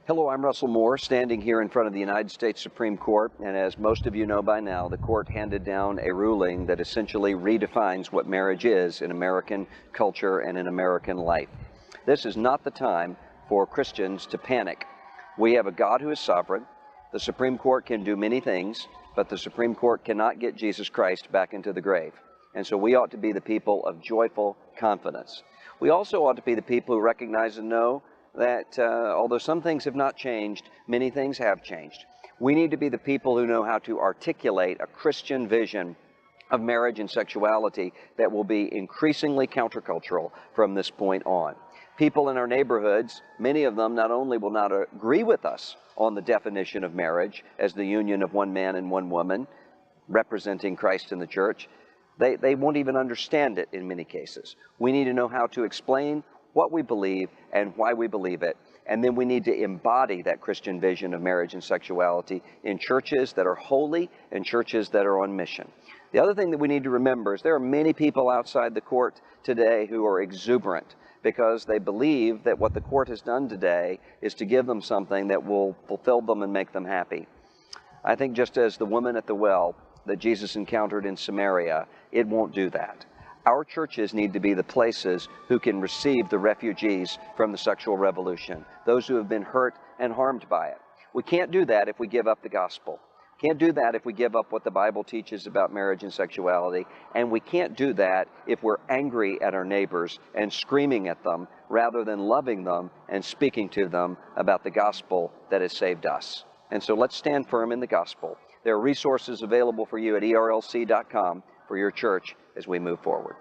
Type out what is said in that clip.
Hello, I'm Russell Moore, standing here in front of the United States Supreme Court, and as most of you know by now, the court handed down a ruling that essentially redefines what marriage is in American culture and in American life. This is not the time for Christians to panic. We have a God who is sovereign. The Supreme Court can do many things, but the Supreme Court cannot get Jesus Christ back into the grave. And so we ought to be the people of joyful confidence. We also ought to be the people who recognize and know that although some things have not changed, many things have changed. We need to be the people who know how to articulate a Christian vision of marriage and sexuality that will be increasingly countercultural from this point on. People in our neighborhoods, many of them not only will not agree with us on the definition of marriage as the union of one man and one woman, representing Christ in the church, they won't even understand it in many cases. We need to know how to explain what we believe and why we believe it. And then we need to embody that Christian vision of marriage and sexuality in churches that are holy and churches that are on mission. The other thing that we need to remember is there are many people outside the court today who are exuberant because they believe that what the court has done today is to give them something that will fulfill them and make them happy. I think just as the woman at the well that Jesus encountered in Samaria, it won't do that. Our churches need to be the places who can receive the refugees from the sexual revolution, those who have been hurt and harmed by it. We can't do that if we give up the gospel. Can't do that if we give up what the Bible teaches about marriage and sexuality. And we can't do that if we're angry at our neighbors and screaming at them rather than loving them and speaking to them about the gospel that has saved us. And so let's stand firm in the gospel. There are resources available for you at ERLC.com for your church as we move forward.